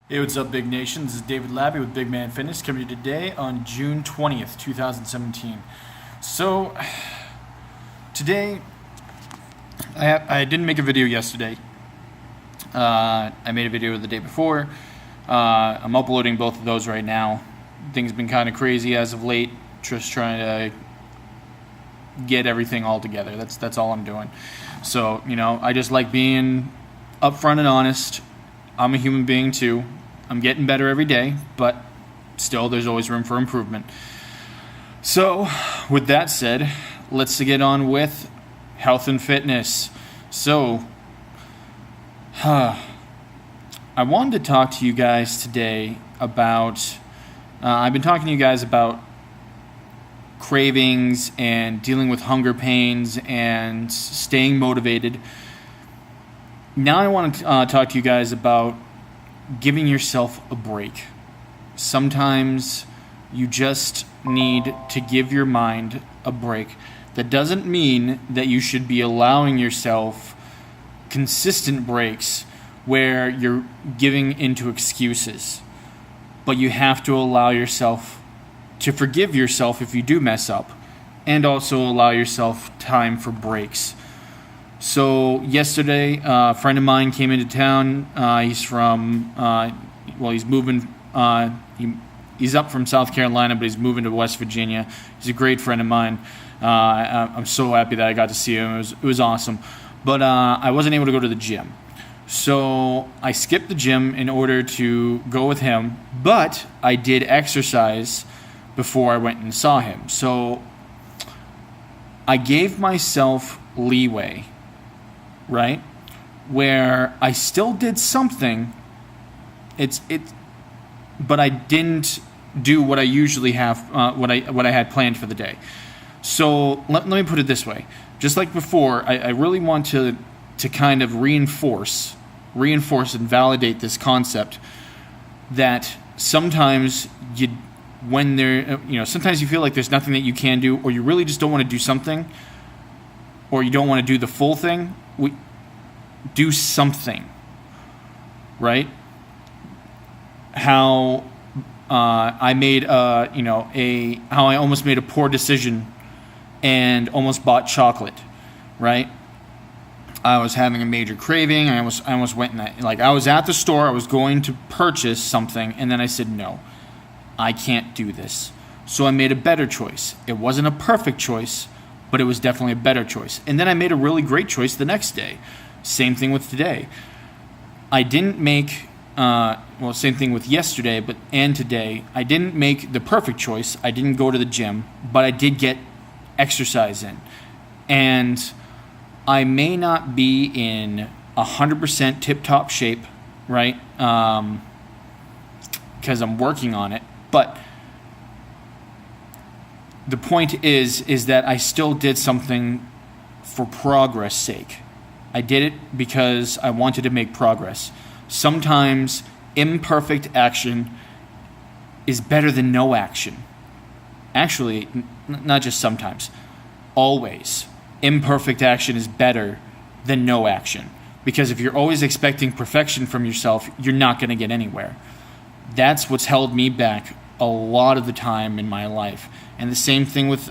Hey, what's up, Big Nation? This is David Labby with Big Man Fitness coming to you today on June 20th, 2017. So, today, I didn't make a video yesterday. I made a video the day before. I'm uploading both of those right now. Things have been kind of crazy as of late, just trying to get everything all together. That's all I'm doing. So, I just like being upfront and honest. I'm a human being too. I'm getting better every day, but still there's always room for improvement. So, with that said, let's get on with health and fitness. So, I wanted to talk to you guys today about, I've been talking to you guys about cravings and dealing with hunger pains and staying motivated. Now I want to talk to you guys about giving yourself a break. Sometimes you just need to give your mind a break. That doesn't mean that you should be allowing yourself consistent breaks where you're giving into excuses. But you have to allow yourself to forgive yourself if you do mess up, and also allow yourself time for breaks. So yesterday, a friend of mine came into town. He's from, he's moving, he's up from South Carolina, but he's moving to West Virginia. He's a great friend of mine. I'm so happy that I got to see him. It was awesome. But I wasn't able to go to the gym. So I skipped the gym in order to go with him, but I did exercise before I went and saw him. So I gave myself leeway, right? Where I still did something, but I didn't do what I usually have, what I had planned for the day. So let me put it this way: just like before, I really want to kind of reinforce and validate this concept that sometimes sometimes you feel like there's nothing that you can do, or you really just don't want to do something, or you don't want to do the full thing. Do something, right? How I made how I almost made a poor decision and almost bought chocolate, right? I was having a major craving. I almost went I was at the store. I was going to purchase something, and then I said, no, I can't do this. So I made a better choice. It wasn't a perfect choice, but it was definitely a better choice. And then I made a really great choice the next day. Same thing with today. I didn't make, same thing with yesterday and today. I didn't make the perfect choice. I didn't go to the gym, but I did get exercise in. And I may not be in 100% tip-top shape, right? Because I'm working on it. But the point is that I still did something for progress' sake. I did it because I wanted to make progress. Sometimes imperfect action is better than no action. Actually, not just sometimes. Always. Imperfect action is better than no action. Because if you're always expecting perfection from yourself, you're not going to get anywhere. That's what's held me back a lot of the time in my life. And the same thing with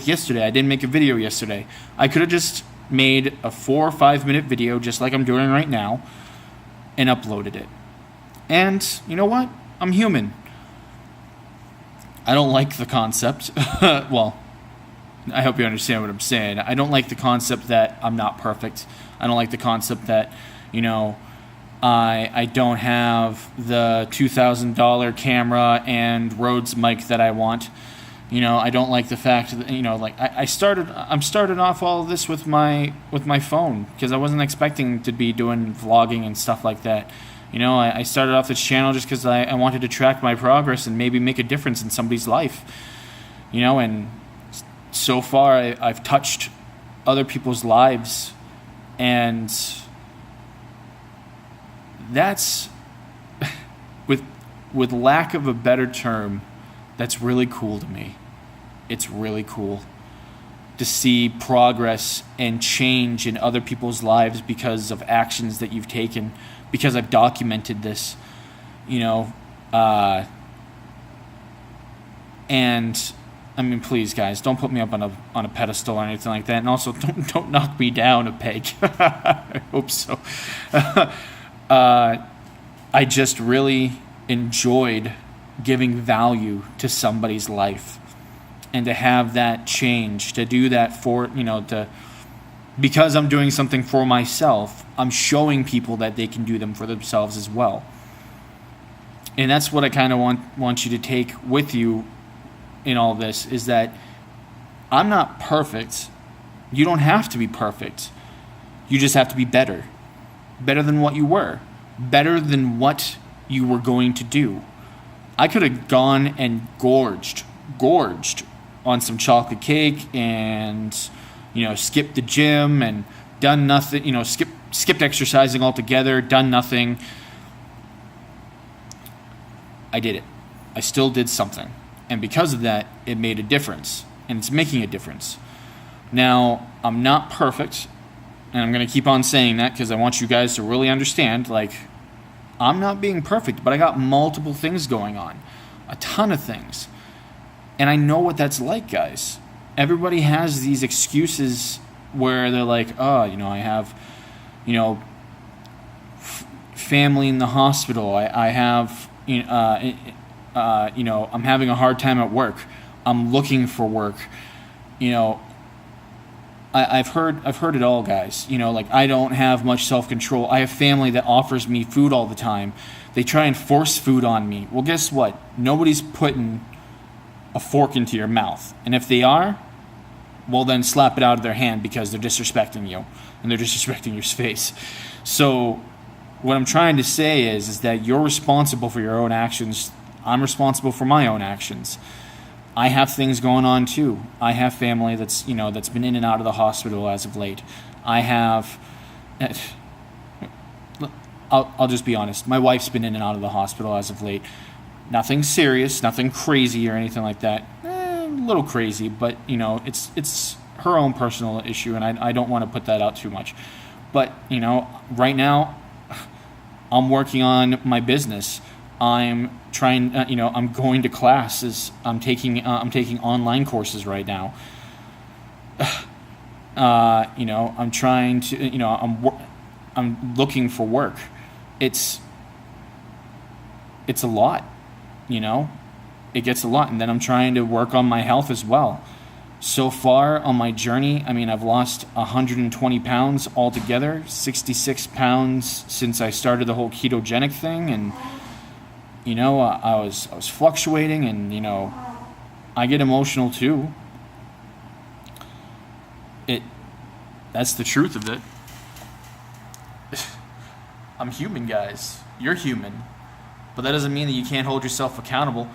yesterday. I didn't make a video yesterday. I could have just made a 4 or 5 minute video just like I'm doing right now and uploaded it. And you know what? I'm human. I don't like the concept. Well, I hope you understand what I'm saying. I don't like the concept that I'm not perfect. I don't like the concept that, I don't have the $2,000 camera and Rhodes mic that I want. I don't like the fact that, I'm started off all of this with my phone because I wasn't expecting to be doing vlogging and stuff like that. I started off this channel just because I wanted to track my progress and maybe make a difference in somebody's life. And so far I've touched other people's lives, and that's, with lack of a better term, that's really cool to me. It's really cool to see progress and change in other people's lives because of actions that you've taken, because I've documented this. you know, and I mean, please, guys, don't put me up on a pedestal or anything like that, and also don't knock me down a peg. I hope so. I just really enjoyed giving value to somebody's life, and to have that change, to do that for, because I'm doing something for myself, I'm showing people that they can do them for themselves as well. And that's what I kind of want you to take with you in all this, is that I'm not perfect. You don't have to be perfect. You just have to be better. Better than what you were. Better than what you were going to do. I could have gone and gorged on some chocolate cake and, skipped the gym and done nothing, skipped exercising altogether, done nothing. I did it. I still did something. And because of that, it made a difference. And it's making a difference. Now, I'm not perfect. And I'm going to keep on saying that because I want you guys to really understand, I'm not being perfect, but I got multiple things going on. A ton of things. And I know what that's like, guys. Everybody has these excuses where they're like, oh, I have, family in the hospital. I have, I'm having a hard time at work. I'm looking for work. I've heard it all, guys. I don't have much self-control. I have family that offers me food all the time. They try and force food on me. Well, guess what? Nobody's putting a fork into your mouth. And if they are, well, then slap it out of their hand, because they're disrespecting you and they're disrespecting your space. So what I'm trying to say is that you're responsible for your own actions. I'm responsible for my own actions. I have things going on too. I have family that's been in and out of the hospital as of late. I have, I'll just be honest. My wife's been in and out of the hospital as of late. Nothing serious, nothing crazy or anything like that. A little crazy, but it's her own personal issue, and I don't want to put that out too much. But right now, I'm working on my business. I'm trying, I'm going to classes. I'm taking online courses right now. I'm trying to, I'm looking for work. It's a lot, it gets a lot. And then I'm trying to work on my health as well. So far on my journey, I've lost 120 pounds altogether, 66 pounds since I started the whole ketogenic thing. And I was fluctuating, and I get emotional too. That's the truth of it. I'm human, guys. You're human. But that doesn't mean that you can't hold yourself accountable.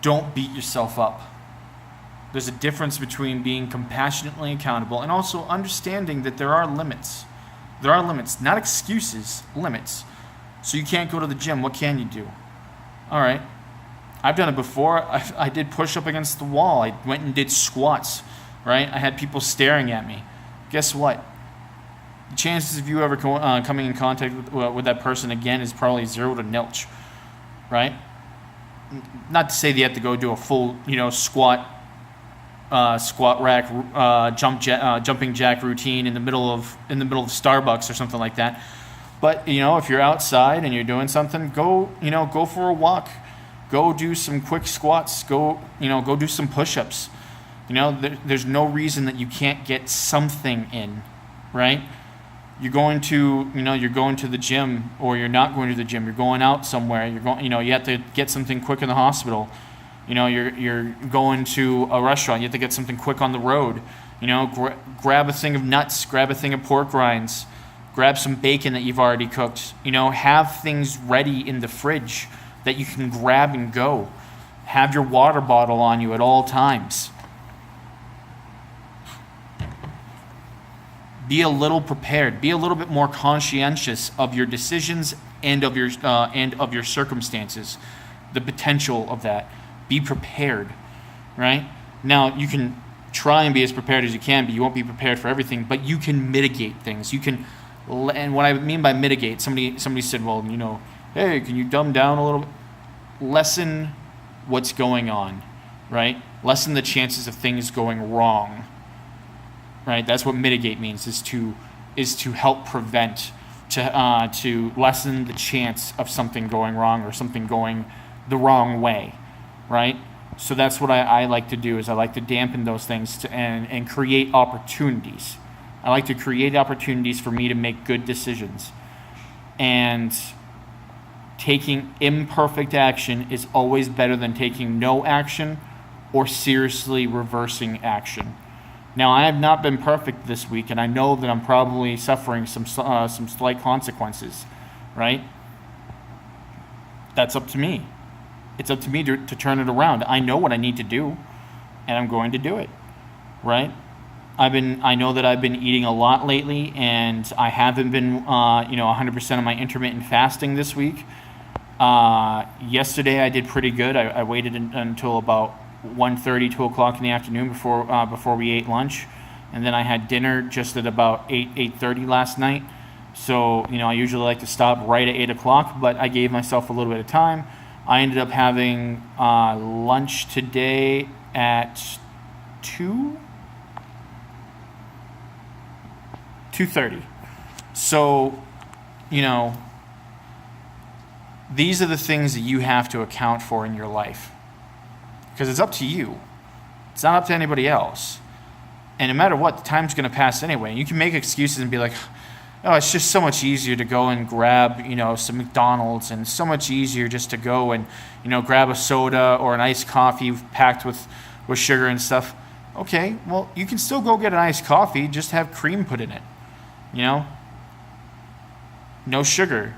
Don't beat yourself up. There's a difference between being compassionately accountable and also understanding that there are limits. There are limits, not excuses, limits. So you can't go to the gym. What can you do? All right. I've done it before. I did push up against the wall. I went and did squats, right? I had people staring at me. Guess what? The chances of you ever coming in contact with that person again is probably 0 to nilch, right? Not to say that you have to go do a full, squat rack, jumping jack routine in the middle of Starbucks or something like that. But if you're outside and you're doing something, go for a walk, go do some quick squats, go do some push-ups. There's no reason that you can't get something in, right? You're going to the gym, or you're not going to the gym. You're going out somewhere. You're going, you have to get something quick in the hospital. You're going to a restaurant. You have to get something quick on the road. Grab a thing of nuts. Grab a thing of pork rinds. Grab some bacon that you've already cooked. Have things ready in the fridge that you can grab and go. Have your water bottle on you at all times. Be a little prepared. Be a little bit more conscientious of your decisions and of your circumstances. The potential of that. Be prepared, right? Now, you can try and be as prepared as you can, but you won't be prepared for everything. But you can mitigate things. You can, and what I mean by mitigate, somebody said, well, hey, can you dumb down a little bit? Lessen what's going on, right? Lessen the chances of things going wrong, right? That's what mitigate means, is to help prevent, to lessen the chance of something going wrong or something going the wrong way, right? So that's what I like to do, is I like to dampen those things and create opportunities. I like to create opportunities for me to make good decisions. And taking imperfect action is always better than taking no action or seriously reversing action. Now, I have not been perfect this week, and I know that I'm probably suffering some slight consequences, right? That's up to me. It's up to me to turn it around. I know what I need to do, and I'm going to do it, right? I know that I've been eating a lot lately, and I haven't been 100% of my intermittent fasting this week. Yesterday I did pretty good. I waited until about 1:30, 2 o'clock in the afternoon before we ate lunch, and then I had dinner just at about 8:30 last night. So I usually like to stop right at 8 o'clock, but I gave myself a little bit of time. I ended up having lunch today at 2:30. So these are the things that you have to account for in your life, because it's up to you. It's not up to anybody else. And no matter what, the time's going to pass anyway. You can make excuses and be like, oh, it's just so much easier to go and grab, some McDonald's, and so much easier just to go and, grab a soda or an iced coffee packed with sugar and stuff. Okay, well, you can still go get an iced coffee, just have cream put in it. No sugar.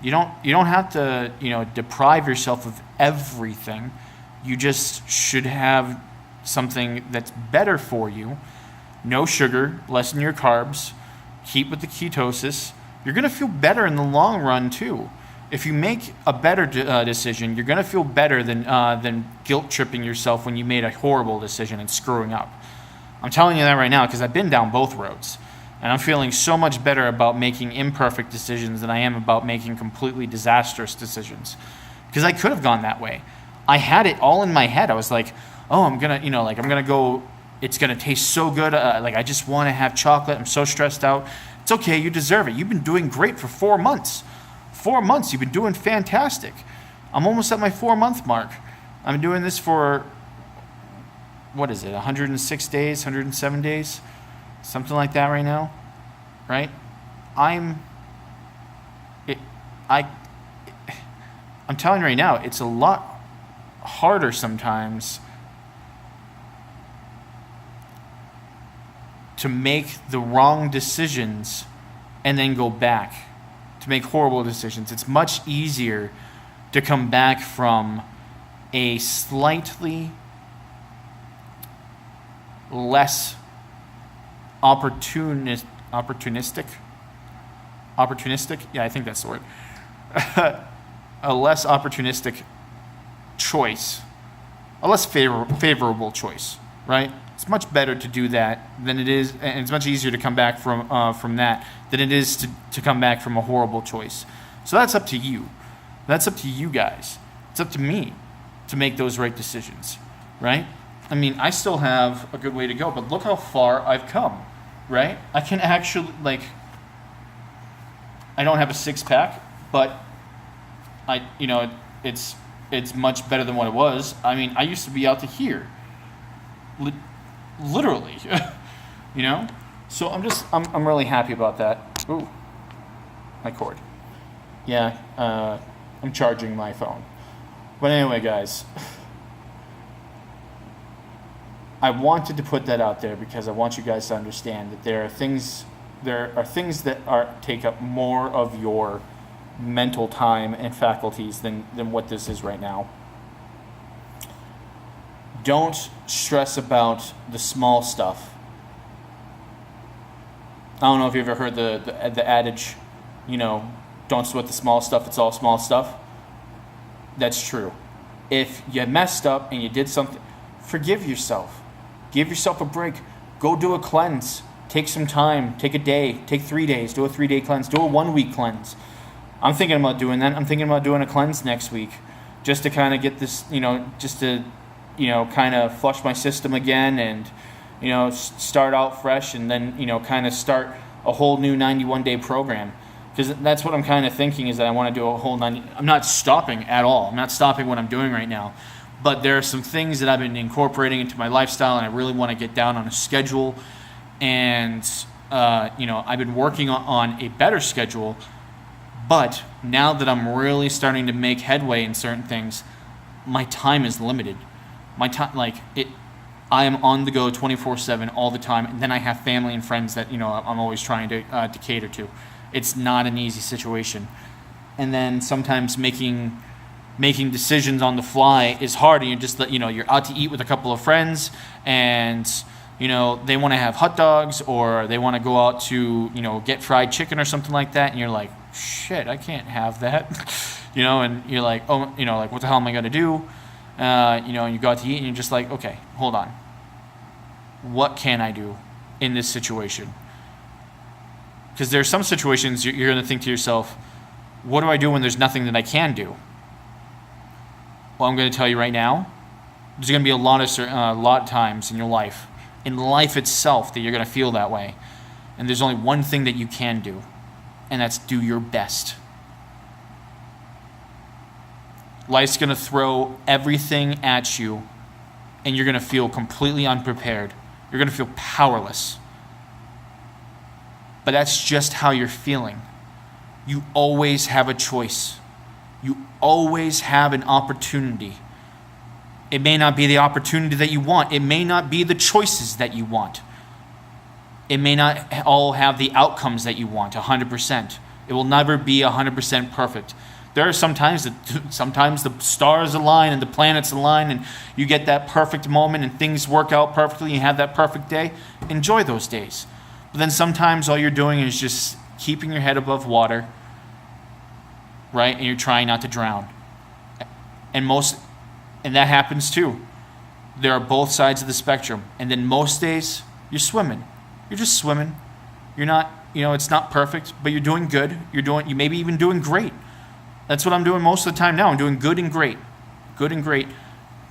You don't have to, deprive yourself of everything. You just should have something that's better for you. No sugar, lessen your carbs, keep with the ketosis. You're going to feel better in the long run too. If you make a better decision, you're going to feel better than guilt tripping yourself when you made a horrible decision and screwing up. I'm telling you that right now because I've been down both roads. And I'm feeling so much better about making imperfect decisions than I am about making completely disastrous decisions. Because I could have gone that way. I had it all in my head. I was like, oh, I'm going to go, it's going to taste so good. I just want to have chocolate. I'm so stressed out. It's okay. You deserve it. You've been doing great for 4 months. 4 months. You've been doing fantastic. I'm almost at my 4-month mark. I'm doing this for, 106 days, 107 days? Something like that right now, right? I'm telling you right now, it's a lot harder sometimes to make the wrong decisions and then go back to make horrible decisions. It's much easier to come back from a slightly less opportunistic, yeah, I think that's the word. A less opportunistic choice, a less favorable choice, right? It's much better to do that than it is, and it's much easier to come back from that than it is to come back from a horrible choice. So that's up to you. That's up to you guys. It's up to me to make those right decisions, right? I mean, I still have a good way to go, but look how far I've come, right? I can actually, I don't have a 6-pack, but it's much better than what it was. I mean, I used to be out to here, literally, So I'm really happy about that. Ooh, my cord. Yeah, I'm charging my phone. But anyway, guys, I wanted to put that out there because I want you guys to understand that there are things that take up more of your mental time and faculties than what this is right now. Don't stress about the small stuff. I don't know if you've ever heard the adage, don't sweat the small stuff, it's all small stuff. That's true. If you messed up and you did something, forgive yourself. Give yourself a break. Go do a cleanse. Take some time. Take a day. Take 3 days. Do a 3-day cleanse. Do a 1-week cleanse. I'm thinking about doing that. I'm thinking about doing a cleanse next week, just to kind of get this, just to, kind of flush my system again, and, start out fresh, and then, kind of start a whole new 91-day program. Because that's what I'm kind of thinking, is that I want to do a whole 90. I'm not stopping at all. I'm not stopping what I'm doing right now. But there are some things that I've been incorporating into my lifestyle, and I really want to get down on a schedule. And, I've been working on a better schedule. But now that I'm really starting to make headway in certain things, my time is limited. My time, I am on the go 24/7 all the time, and then I have family and friends that I'm always trying to cater to. It's not an easy situation, and then sometimes making decisions on the fly is hard. And you're out to eat with a couple of friends, and they want to have hot dogs, or they want to go out to get fried chicken or something like that, and you're like, shit, I can't have that. And you're like, oh, what the hell am I going to do? And you go out to eat, and you're just like, okay, hold on. What can I do in this situation? Because there's some situations you're going to think to yourself, what do I do when there's nothing that I can do? Well, I'm going to tell you right now, there's going to be a lot of times in your life, in life itself, that you're going to feel that way. And there's only one thing that you can do, and that's do your best. Life's going to throw everything at you, and you're going to feel completely unprepared. You're going to feel powerless. But that's just how you're feeling. You always have a choice. You always have an opportunity. It may not be the opportunity that you want. It may not be the choices that you want. It may not all have the outcomes that you want 100%. It will never be 100% perfect. There are sometimes the stars align and the planets align, and you get that perfect moment and things work out perfectly. You have that perfect day. Enjoy those days. But then sometimes all you're doing is just keeping your head above water, right? And you're trying not to drown. And that happens too. There are both sides of the spectrum. And then most days you're swimming. You're just swimming. You're not, it's not perfect, but you're doing good. You may be even doing great. That's what I'm doing most of the time now. I'm doing good and great. Good and great.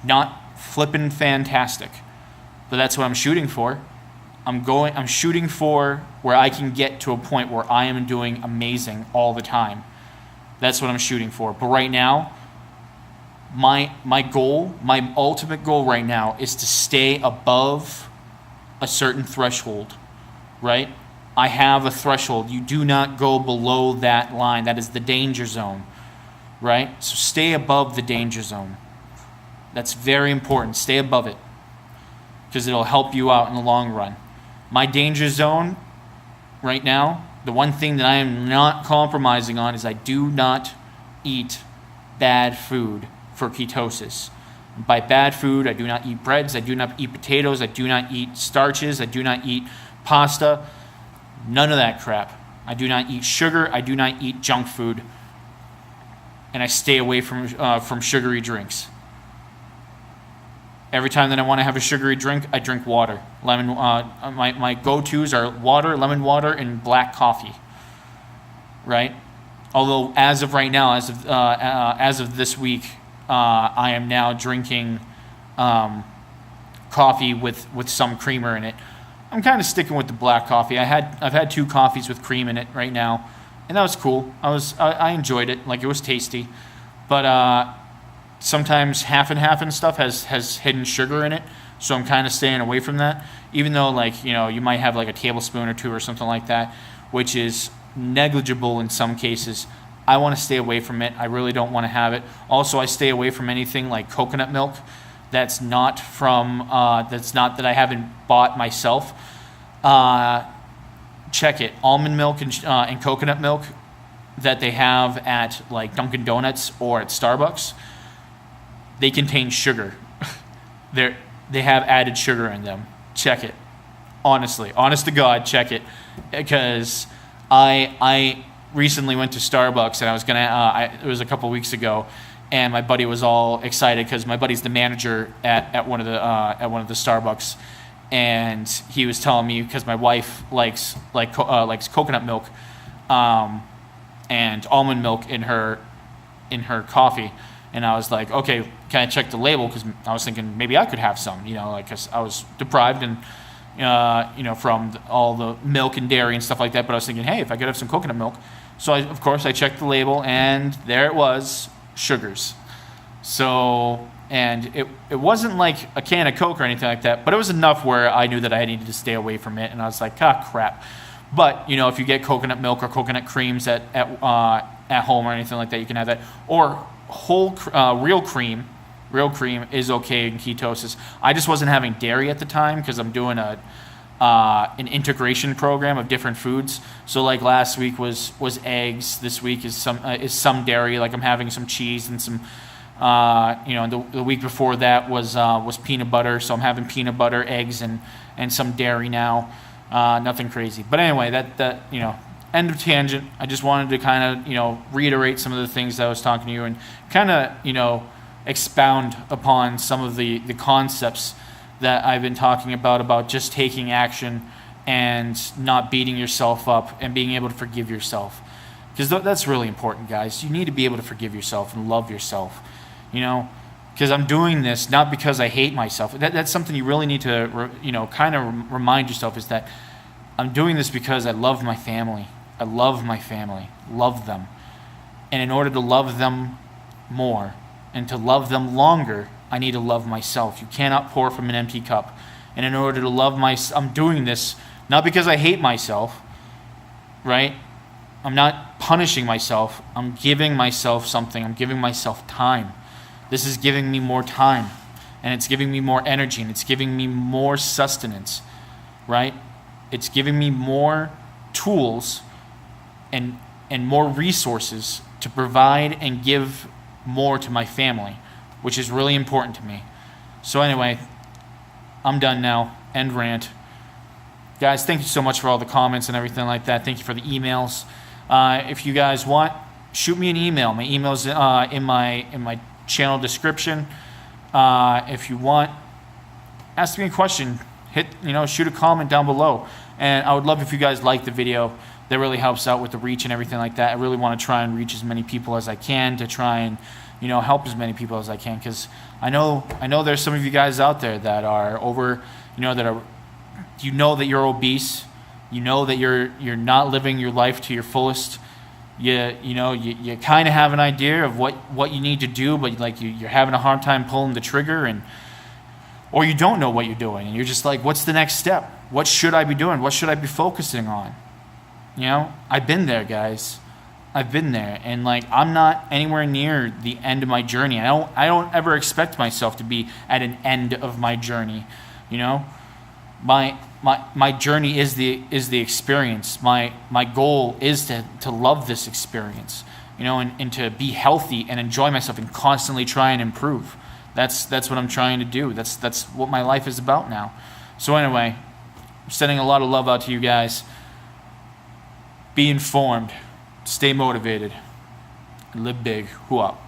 Not flippin' fantastic. But that's what I'm shooting for. I'm shooting for where I can get to a point where I am doing amazing all the time. That's what I'm shooting for. But right now, my ultimate goal right now is to stay above a certain threshold, right? I have a threshold. You do not go below that line. That is the danger zone, right? So stay above the danger zone. That's very important. Stay above it, because it'll help you out in the long run. My danger zone right now, the one thing that I am not compromising on, is I do not eat bad food for ketosis. By bad food, I do not eat breads, I do not eat potatoes, I do not eat starches, I do not eat pasta, none of that crap. I do not eat sugar, I do not eat junk food, and I stay away from sugary drinks. Every time that I want to have a sugary drink, I drink water. My go-tos are water, lemon water, and black coffee. Right? Although as of right now, as of this week, I am now drinking coffee with some creamer in it. I'm kind of sticking with the black coffee. I've had 2 coffees with cream in it right now, and that was cool. I enjoyed it. Like, it was tasty, but sometimes half and stuff has hidden sugar in it, so I'm kind of staying away from that. Even though, you might have like a tablespoon or 2 or something like that, which is negligible in some cases. I want to stay away from it. I really don't want to have it. Also, I stay away from anything like coconut milk that's not that I haven't bought myself. Check it. Almond milk and coconut milk that they have at like Dunkin' Donuts or at Starbucks, they contain sugar. They have added sugar in them. Check it. Honestly, honest to God, check it. Because I recently went to Starbucks, and I was it was a couple weeks ago, and my buddy was all excited because my buddy's the manager at one of the Starbucks, and he was telling me, because my wife likes coconut milk, and almond milk in her coffee. And I was like, okay, can I check the label? Because I was thinking maybe I could have some, because I was deprived and from all the milk and dairy and stuff like that. But I was thinking, hey, if I could have some coconut milk. So of course I checked the label, and there it was, sugars. So, and it wasn't like a can of Coke or anything like that, but it was enough where I knew that I needed to stay away from it. And I was like, crap. But if you get coconut milk or coconut creams at home or anything like that, you can have that. Or real cream is okay in ketosis. I just wasn't having dairy at the time because I'm doing an integration program of different foods. So like last week was eggs. This week is some dairy. Like I'm having some cheese and some. The week before that was peanut butter. So I'm having peanut butter, eggs, and some dairy now. Nothing crazy. But anyway, that end of tangent. I just wanted to kind of reiterate some of the things that I was talking to you, and kind of expound upon some of the concepts that I've been talking about just taking action and not beating yourself up and being able to forgive yourself, because that's really important, guys. You need to be able to forgive yourself and love yourself, because I'm doing this not because I hate myself. That's something you really need to kind of remind yourself, is that I'm doing this because I love my family. I love my family, love them. And in order to love them more and to love them longer, I need to love myself. You cannot pour from an empty cup. And in order to love I'm doing this not because I hate myself, right? I'm not punishing myself. I'm giving myself something. I'm giving myself time. This is giving me more time, and it's giving me more energy, and it's giving me more sustenance, right? It's giving me more tools and more resources to provide and give more to my family, which is really important to me. So anyway, I'm done now. End rant. Guys, thank you so much for all the comments and everything like that. Thank you for the emails. If you guys want, shoot me an email. My email's in my channel description. If you want, ask me a question. Shoot a comment down below. And I would love if you guys like the video. That really helps out with the reach and everything like that. I really want to try and reach as many people as I can, to try and help as many people as I can, because I know there's some of you guys out there that are over, that you're obese, that you're not living your life to your fullest. You kind of have an idea of what you need to do, but like you're having a hard time pulling the trigger, or you don't know what you're doing, and you're just like, what's the next step? What should I be doing? What should I be focusing on? I've been there, guys. I've been there, and I'm not anywhere near the end of my journey. I don't ever expect myself to be at an end of my journey. My journey is the experience. My goal is to love this experience, and to be healthy and enjoy myself and constantly try and improve. That's what I'm trying to do. That's what my life is about now. So anyway, I'm sending a lot of love out to you guys. Be informed, stay motivated, and live big. Hoo up.